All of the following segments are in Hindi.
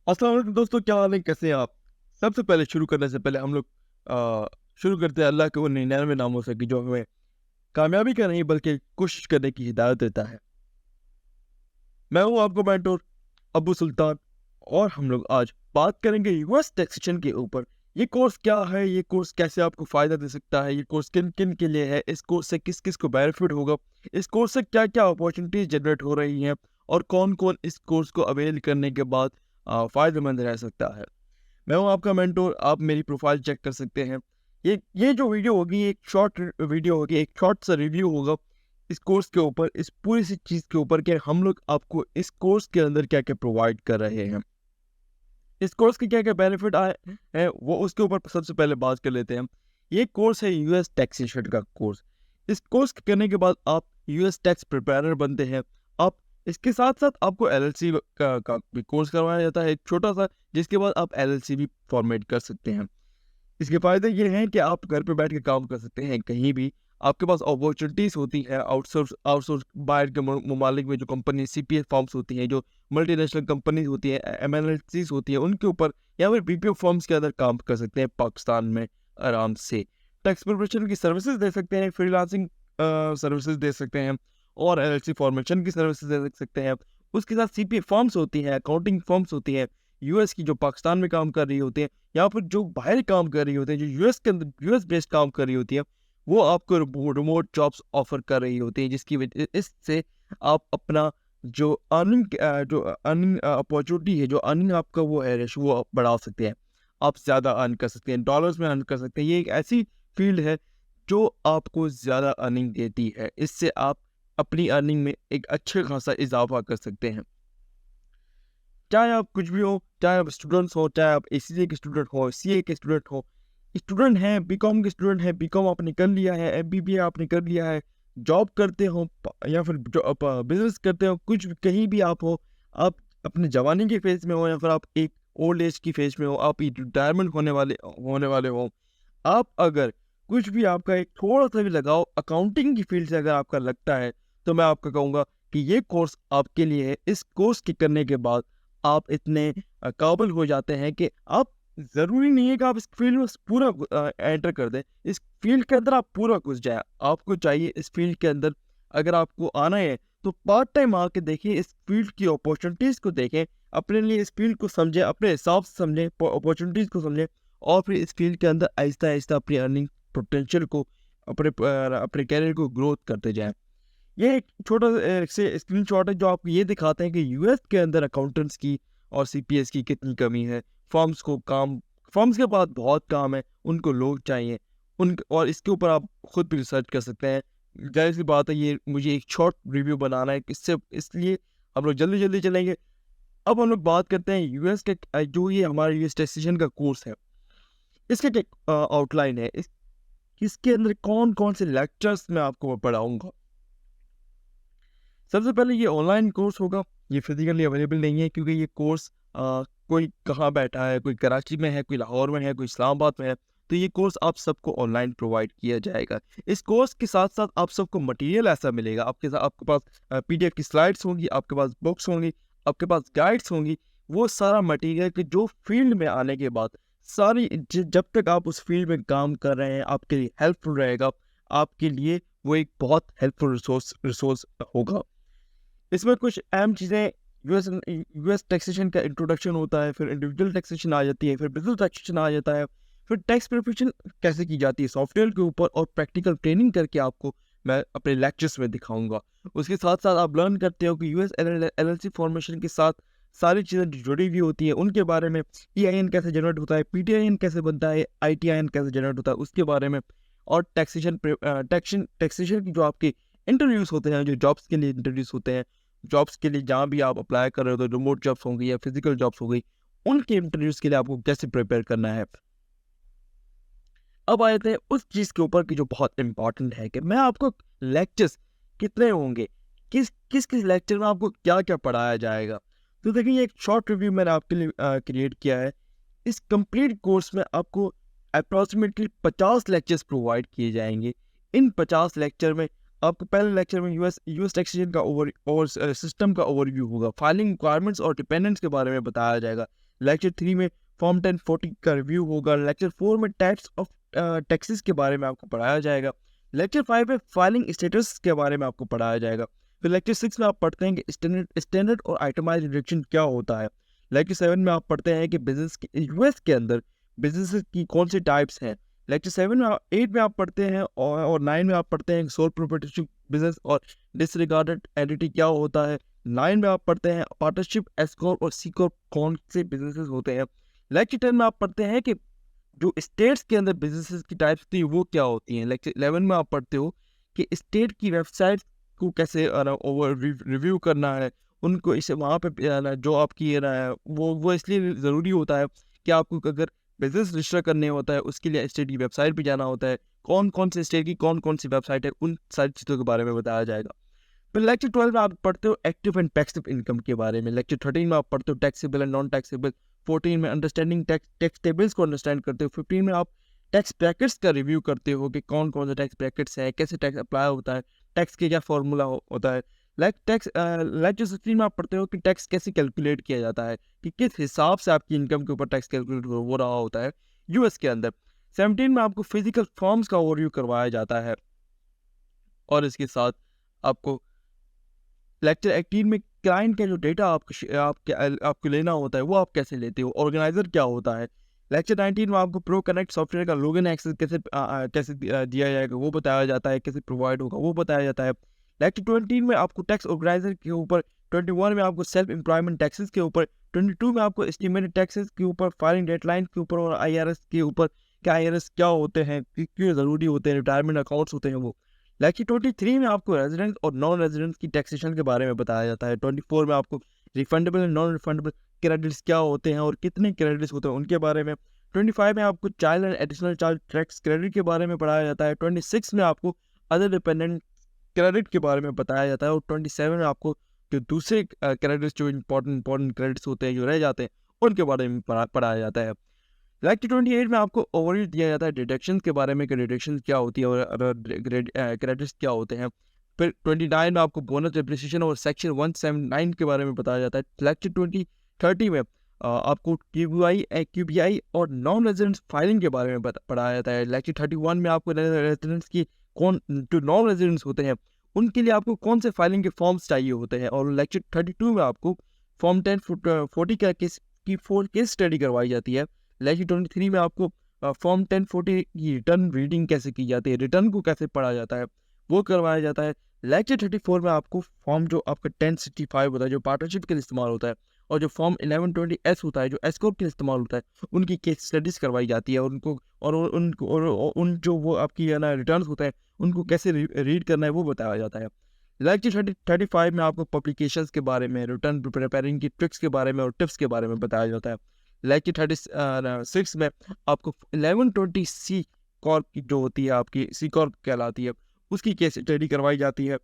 अस्सलाम वालेकुम दोस्तों, क्या हाल है? कैसे हैं आप? सबसे पहले शुरू करने से पहले हम लोग शुरू करते हैं अल्लाह के उन 99 नामों से कि जो हमें कामयाबी का नहीं बल्कि कोशिश करने की हिदायत देता है। मैं हूँ आपका मेंटर अबू सुल्तान और हम लोग आज बात करेंगे यूएस टैक्सेशन के ऊपर। ये कोर्स क्या है? ये कोर्स कैसे आपको फ़ायदा दे सकता है? ये कोर्स किन-किन के लिए है? इस कोर्स से किस-किस को बेनिफिट होगा? इस कोर्स से क्या-क्या अपॉर्चुनिटीज़ जनरेट हो रही हैं? और कौन-कौन इस कोर्स को अवेल करने के बाद फ़ायदेमंद रह सकता है? मैं हूँ आपका मेंटर, आप मेरी प्रोफ़ाइल चेक कर सकते हैं। ये जो वीडियो होगी, एक शॉर्ट वीडियो होगी, एक शॉर्ट सा रिव्यू होगा इस कोर्स के ऊपर, इस पूरी सी चीज़ के ऊपर कि हम लोग आपको इस कोर्स के अंदर क्या-क्या प्रोवाइड कर रहे हैं। इस कोर्स के क्या-क्या बेनिफिट आए हैं, वो उसके ऊपर सबसे पहले बात कर लेते हैं। ये कोर्स है यूएस टैक्सेशन का कोर्स। इस कोर्स करने के बाद आप यूएस टैक्स प्रिपेरर बनते हैं। आप इसके साथ-साथ आपको एलएलसी का भी कोर्स करवाया जाता है, एक छोटा-सा, जिसके बाद आप एलएलसी भी फॉर्मेट कर सकते हैं। इसके फ़ायदे ये हैं कि आप घर पे बैठ के काम कर सकते हैं कहीं भी। आपके पास अपॉर्चुनिटीज़ होती है आउटसोर्स आउटसोर्स बाहर के ममालिक में जो कंपनी सीपीएफ फर्म्स होती हैं, जो मल्टीनेशनल कंपनीज़ होती हैं, एमएनसीज़ होती हैं, उनके ऊपर या फिर बीपीओ फर्म्स के अंदर काम कर सकते हैं पाकिस्तान में आराम से। टैक्स प्रिपरेशन की सर्विसेज़ दे सकते हैं, फ्रीलांसिंग सर्विसेज़ दे सकते हैं और एलएलसी फॉर्मेशन की सर्विसेज़ दे सकते हैं। उसके साथ सीपीएफ फर्म्स होती हैं, अकाउंटिंग फर्म्स होती हैं, यूएस की जो पाकिस्तान में काम कर रही होती हैं, या फिर जो बाहर काम कर रही होती हैं, जो यूएस के अंदर यूएस बेस्ड काम कर रही होती है, वो आपको रिमोट जॉब्स ऑफर कर रही होती हैं, जिसकी वजह इससे आप अपना जो अर्निंग अपॉर्चुनिटी है, जो अर्निंग आपका वो है रेशो, वो आप बढ़ा सकते हैं। आप ज़्यादा अर्न कर सकते हैं, डॉलर्स में अर्न कर सकते हैं। ये एक ऐसी फील्ड है जो आपको ज़्यादा अर्निंग देती है। इससे आप अपनी अर्निंग में एक अच्छे खासा इजाफा कर सकते हैं। चाहे आप कुछ भी हो, चाहे आप स्टूडेंट्स हो, चाहे आप एसीसी के स्टूडेंट हो, सीए के स्टूडेंट हो, स्टूडेंट हैं, बीकॉम के स्टूडेंट हैं, बीकॉम आपने कर लिया है, एमबीबीए आपने कर लिया है, जॉब करते हो या फिर जो आप बिजनेस करते हो, कुछ भी कहीं भी आप हो, आप अपने जवानी के फेज में हो या फिर आप एक ओल्ड एज की फेज में हो, आप रिटायरमेंट होने वाले हो, आप अगर कुछ भी आपका एक थोड़ा सा भी लगाव अकाउंटिंग की फील्ड से अगर आपका लगता है, तो मैं आपको कहूँगा कि ये कोर्स आपके लिए है। इस कोर्स के करने के बाद आप इतने काबिल हो जाते हैं कि आप, ज़रूरी नहीं है कि आप इस फील्ड में पूरा एंटर कर दें। इस फील्ड के अंदर आप पूरा घुस जाएँ। आपको चाहिए इस फील्ड के अंदर अगर आपको आना है, तो पार्ट टाइम आके देखिए, इस फील्ड की अपॉर्चुनिटीज़ को देखें, अपने लिए इस फील्ड को समझें, अपने हिसाब से समझें, अपॉर्चुनिटीज़ को समझें और फिर इस फील्ड के अंदर आहिस्ता-आहिस्ता अपनी अर्निंग पोटेंशियल को, अपने करियर को ग्रोथ करते जाएँ। ये एक छोटा से स्क्रीनशॉट है जो आपको ये दिखाते हैं कि यूएस के अंदर अकाउंटेंट्स की और सीपीएस की कितनी कमी है। फर्म्स के पास बहुत काम है, उनको लोग चाहिए। उन और इसके ऊपर आप खुद भी रिसर्च कर सकते हैं। ज़ाहिर-सी बात है, ये मुझे एक शॉर्ट रिव्यू बनाना है, इससे इसलिए हम लोग जल्दी-जल्दी चलेंगे। अब हम लोग बात करते हैं यूएस के जो ये हमारा यूएस टैक्सेशन का कोर्स है, इसका क्या आउटलाइन है। इसके अंदर कौन-कौन से लेक्चर्स मैं आपको पढ़ाऊँगा। सबसे पहले ये ऑनलाइन कोर्स होगा, ये फिज़िकली अवेलेबल नहीं है क्योंकि ये कोर्स कोई कहाँ बैठा है, कोई कराची में है, कोई लाहौर में है, कोई इस्लामाबाद में है, तो ये कोर्स आप सबको ऑनलाइन प्रोवाइड किया जाएगा। इस कोर्स के साथ-साथ आप सबको मटेरियल ऐसा मिलेगा, आपके पास पीडीएफ की स्लाइड्स होंगी, आपके पास बुक्स होंगी, आपके पास गाइड्स होंगी, वो सारा मटेरियल कि जो फील्ड में आने के बाद सारी ज जब तक आप उस फील्ड में काम कर रहे हैं, आपके लिए हेल्पफुल रहेगा, आपके लिए वो एक बहुत हेल्पफुल रिसोर्स होगा। इसमें कुछ अहम चीज़ें, यूएस टैक्सेशन का इंट्रोडक्शन होता है, फिर इंडिविजुअल टैक्सेशन आ जाती है, फिर बिज़नेस टैक्सेशन आ जाता है, फिर टैक्स प्रिपरेशन कैसे की जाती है सॉफ्टवेयर के ऊपर, और प्रैक्टिकल ट्रेनिंग करके आपको मैं अपने लेक्चर्स में दिखाऊँगा। उसके साथ-साथ आप लर्न करते हो कि यूएस एलएलसी फॉर्मेशन के साथ सारी चीज़ें जो जुड़ी हुई होती हैं, उनके बारे में, ईआईएन कैसे जनरेट होता है, पीटीआईएन कैसे बनता है, आईटीआईएन कैसे जनरेट होता है, उसके बारे में, और टैक्सेशन की जो आपके इंटरव्यूज़ होते हैं, जो जॉब्स के लिए इंटरव्यूज़ होते हैं, जॉब्स के लिए जहाँ भी आप अप्लाई कर रहे हो, तो रिमोट जॉब्स होंगी या फिजिकल जॉब्स हो गई, उनके इंटरव्यूज़ के लिए आपको कैसे प्रिपेयर करना है। अब आ जाते हैं उस चीज़ के ऊपर कि जो बहुत इम्पोर्टेंट है कि मैं आपको लेक्चर्स कितने होंगे, किस लेक्चर में आपको क्या-क्या पढ़ाया जाएगा। तो देखिए, ये एक शॉर्ट रिव्यू मैंने आपके लिए क्रिएट किया है। इस कंप्लीट कोर्स में आपको अप्रॉक्सिमेटली 50 लेक्चर्स प्रोवाइड किए जाएँगे। इन 50 लेक्चर में आपको पहले लेक्चर में यूएस टैक्सेशन का सिस्टम का ओवरव्यू होगा। फाइलिंग रिक्वायरमेंट्स और डिपेंडेंट्स के बारे में बताया जाएगा। लेक्चर 3 में फॉर्म 1040 का रिव्यू होगा। लेक्चर 4 में टाइप्स ऑफ टैक्सेस के बारे में आपको पढ़ाया जाएगा। लेक्चर 5 में फाइलिंग स्टेटस के बारे में आपको पढ़ाया जाएगा। फिर लेक्चर 6 में आप पढ़ते हैं कि स्टैंडर्ड और आइटमाइज्ड डिडक्शन क्या होता है। लेक्चर 7 में आप पढ़ते हैं कि बिजनेस के यूएस के अंदर बिजनेस की कौन सी टाइप्स हैं। लेक्चर 8 में आप पढ़ते हैं और 9 में आप पढ़ते हैं सोल प्रोप्राइटरशिप बिजनेस और डिसरिगार्डेड एंटिटी क्या होता है। 9 में आप पढ़ते हैं पार्टनरशिप, एस कॉर्प और सी कॉर्प कौन से बिजनेसेस होते हैं। लेक्चर 10 में आप पढ़ते हैं कि जो स्टेट्स के अंदर बिजनेसेस की टाइप्स होती है वो क्या होती हैं। लेक्चर 11 में आप पढ़ते हो कि स्टेट की वेबसाइट को कैसे ओवर रिव्यू करना है, उनको इसे वहाँ पे जो आपकी वो इसलिए ज़रूरी होता है कि आपको अगर बिजनेस रजिस्टर करने होता है उसके लिए स्टेट की वेबसाइट पे जाना होता है। कौन कौन से स्टेट की कौन कौन सी वेबसाइट है, उन सारी चीज़ों के बारे में बताया जाएगा। फिर लेक्चर 12 में आप पढ़ते हो एक्टिव एंड पैसिव इनकम के बारे में। लेक्चर 13 में आप पढ़ते हो टैक्सेबल एंड नॉन टैक्सेबल। 14 में अंडरस्टैंडिंग टैक्स टेबल्स को अंडरस्टैंड करते हो। 15 में आप टैक्स ब्रैकेट्स का रिव्यू करते हो कि कौन कौन से टैक्स ब्रैकेट्स हैं, कैसे टैक्स अप्लाई होता है, टैक्स के क्या फॉर्मूला होता है। लेक्चर 16 में आप पढ़ते हो कि टैक्स कैसे कैलकुलेट किया जाता है, कि किस हिसाब से आपकी इनकम के ऊपर टैक्स कैलकुलेट हो रहा होता है यूएस के अंदर। 17 में आपको फिजिकल फॉर्म्स का ओवरव्यू करवाया जाता है। और इसके साथ आपको लेक्चर 18 में क्लाइंट का जो डेटा आपको लेना होता है वो आप कैसे लेते हो, ऑर्गेनाइजर क्या होता है। लेक्चर 19 में आपको प्रो कनेक्ट सॉफ्टवेयर का लॉगिन एक्सेस कैसे दिया जाएगा वो बताया जाता है, कैसे प्रोवाइड होगा वो बताया जाता है। लेक्चर 20 में आपको टैक्स ऑर्गेनाइजर के ऊपर, 21 में आपको सेल्फ एम्प्लॉयमेंट टैक्सेस के ऊपर, 22 में आपको एस्टिमेटेड टैक्सेस के ऊपर, फाइलिंग डेडलाइन के ऊपर और आईआरएस के ऊपर, क्या आईआरएस क्या होते हैं, क्यों ज़रूरी होते हैं, रिटायरमेंट अकाउंट्स होते हैं वो। लेक्चर 23 में आपको रेजिडेंट और नॉन रेजिडेंट की टैक्सेशन के बारे में बताया जाता है। 24 में आपको refundable and non refundable credits क्या होते हैं और कितने क्रेडिट्स होते हैं उनके बारे में। 25 में आपको child and additional child tax credit के बारे में पढ़ाया जाता है। 26 में आपको अदर डिपेंडेंट क्रेडिट के बारे में बताया जाता है। और 27 में आपको जो दूसरे क्रेडिट्स जो इंपॉर्टेंट क्रेडिट्स होते हैं जो रह जाते हैं उनके बारे में पढ़ाया जाता है। लेक्चर 28 में आपको ओवरव्यू दिया जाता है डिडक्शन के बारे में कि डिडक्शन क्या होती है और क्रेडिट्स क्या होते हैं। फिर 29 में आपको बोनस डेप्रिसिएशन और सेक्शन 179 के बारे में बताया जाता है। लेक्चर 30 में आपको क्यूबीआई और नॉन रेजिडेंट फाइलिंग के बारे में पढ़ाया जाता है। लेक्चर 31 में आपको रेजिडेंट्स की जो नॉन रेजिडेंट्स होते हैं उनके लिए आपको कौन से फाइलिंग के फॉर्म्स चाहिए होते हैं। और लेक्चर 32 में आपको फॉर्म 1040 का केस स्टडी करवाई जाती है। लेक्चर 23 में आपको फॉर्म 1040 की रिटर्न रीडिंग कैसे की जाती है, रिटर्न को कैसे पढ़ा जाता है वो करवाया जाता है। लेक्चर 34 में आपको फॉर्म जो आपका 1065 होता है जो पार्टनरशिप के लिए इस्तेमाल होता है और जो फॉर्म 1120S होता है जो एस कॉर्प के लिए इस्तेमाल होता है उनकी केस स्टडीज करवाई जाती है। और उनको और उन जो वो आपकी है ना रिटर्न होते हैं उनको कैसे रीड करना है वो बताया जाता है। लेक्चर 35 में आपको पब्लिकेशंस के बारे में, रिटर्न प्रिपेयरिंग की ट्रिक्स के बारे में और टिप्स के बारे में बताया जाता है। लेक्चर 36 में आपको 1120C कॉर्प की जो होती है आपकी सी कॉर्प कहलाती है उसकी केस स्टडी करवाई जाती है।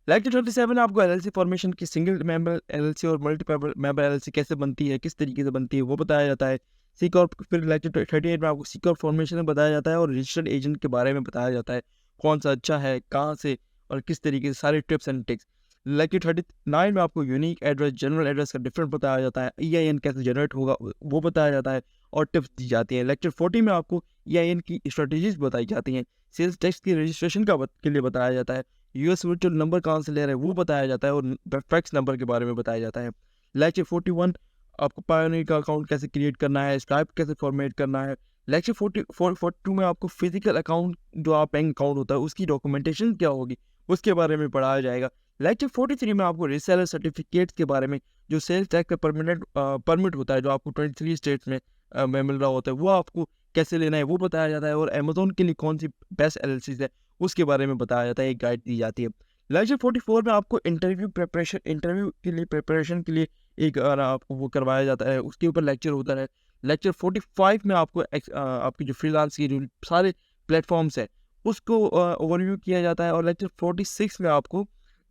लेक्चर 27 में आपको एलएलसी फॉर्मेशन की सिंगल मेंबर एलएलसी और मल्टी मेंबर एलएलसी कैसे बनती है, किस तरीके से बनती है वो बताया जाता है। सी कॉर्प फिर लेक्चर 38 में आपको सी कॉर्प फॉर्मेशन में बताया जाता है और रजिस्टर्ड एजेंट के बारे में बताया जाता है, कौन सा अच्छा है, कहाँ से और किस तरीके से, सारे टिप्स एंड ट्रिक्स। लेक्चर 39 में आपको यूनिक एड्रेस, जनरल एड्रेस का डिफरेंस बताया जाता है, EIN कैसे जनरेट होगा वो बताया जाता है और टिप्स दी जाती हैं। लेक्चर 40 में आपको EIN की स्ट्रेटेजीज बताई जाती हैं, सेल्स टैक्स की रजिस्ट्रेशन के लिए बताया जाता है, यूएस वर्चुअल नंबर कहाँ से ले रहे हैं वो बताया जाता है और फैक्स नंबर के बारे में बताया जाता है। लेक्चर 41 आपको पायोनियर का अकाउंट कैसे क्रिएट करना है, स्ट्राइप कैसे फॉर्मेट करना है। लेक्चर 42 में आपको फिजिकल अकाउंट जो आप बैंक अकाउंट होता है उसकी डॉक्यूमेंटेशन क्या होगी उसके बारे में पढ़ाया जाएगा। लेक्चर 43 में आपको रीसेलर सर्टिफिकेट्स के बारे में, जो सेल्स टैक्स का परमिट होता है जो आपको 23 स्टेट्स में मिल रहा होता है वो आपको कैसे लेना है वो बताया जाता है। और अमेजोन के लिए कौन सी बेस्ट एलएलसीज है उसके बारे में बताया जाता है, एक गाइड दी जाती है। लेक्चर 44 में आपको इंटरव्यू प्रिपरेशन के लिए एक आपको वो करवाया जाता है, उसके ऊपर लेक्चर होता है। लेक्चर 45 में आपको आपकी जो फ्रीलांस की जो सारे प्लेटफॉर्म्स हैं उसको ओवरव्यू किया जाता है। और लेक्चर 46 में आपको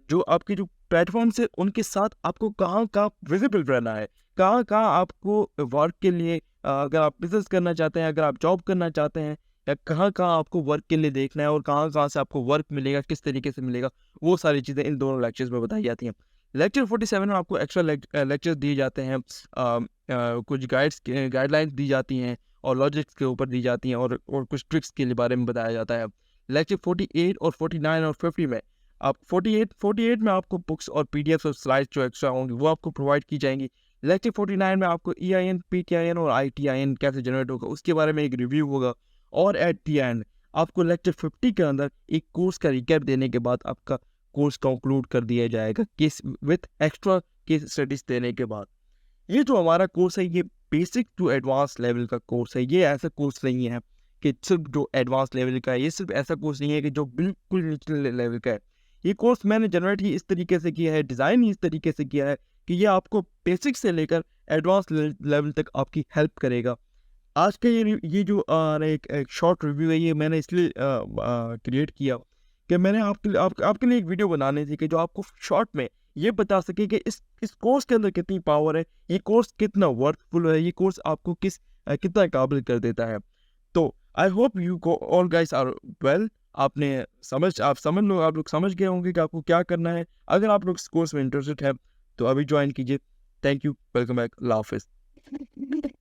जो आपके जो प्लेटफॉर्म्स है उनके साथ आपको कहाँ कहाँ विजिबल रहना है, कहाँ कहाँ आपको वर्क के लिए अगर आप बिजनेस करना चाहते हैं, अगर आप जॉब करना चाहते हैं, या कहाँ कहाँ आपको वर्क के लिए देखना है और कहाँ कहाँ से आपको वर्क मिलेगा, किस तरीके से मिलेगा, वो सारी चीज़ें इन दोनों लेक्चर्स में बताई जाती हैं। लेक्चर 47 में आपको एक्स्ट्रा लेक्चर्स दिए जाते हैं कुछ गाइडलाइंस दी जाती हैं और लॉजिक्स के ऊपर दी जाती हैं और कुछ ट्रिक्स के बारे में बताया जाता है। लेक्चर 48 और 49 और 50 में आप 48 में आपको बुक्स और पीडीएफ और स्लाइड्स जो एक्स्ट्रा होंगी वो आपको प्रोवाइड की जाएंगी। लेक्चर 49 में आपको EIN, PTIN और ITIN कैसे जनरेट होगा उसके बारे में एक रिव्यू होगा। और एट दी एंड आपको लेक्चर 50 के अंदर एक कोर्स का रिकैप देने के बाद आपका कोर्स कंक्लूड कर दिया जाएगा case with extra case studies देने के बाद। ये जो हमारा कोर्स है ये बेसिक टू एडवांस लेवल का कोर्स है। ये ऐसा कोर्स नहीं है कि सिर्फ जो एडवांस लेवल का है, ये सिर्फ ऐसा कोर्स नहीं है कि जो बिल्कुल निचले लेवल का है। ये कोर्स मैंने जनरेट ही इस तरीके से किया है, डिज़ाइन ही इस तरीके से किया है कि ये आपको बेसिक से लेकर एडवांस लेवल तक आपकी हेल्प करेगा। आज का ये जो एक शॉर्ट रिव्यू है ये मैंने इसलिए क्रिएट किया कि मैंने आपके लिए एक वीडियो बनानी थी कि जो आपको शॉर्ट में ये बता सके कि इस कोर्स के अंदर कितनी पावर है, ये कोर्स कितना वर्थफुल है, ये कोर्स आपको कितना काबिल कर देता है। तो I hope you all guys are well. आप लोग समझ गए होंगे कि आपको क्या करना है। अगर आप लोग इस कोर्स में इंटरेस्टेड है तो अभी ज्वाइन कीजिए। थैंक यू, वेलकम बैक, अल्लाह हाफिज़।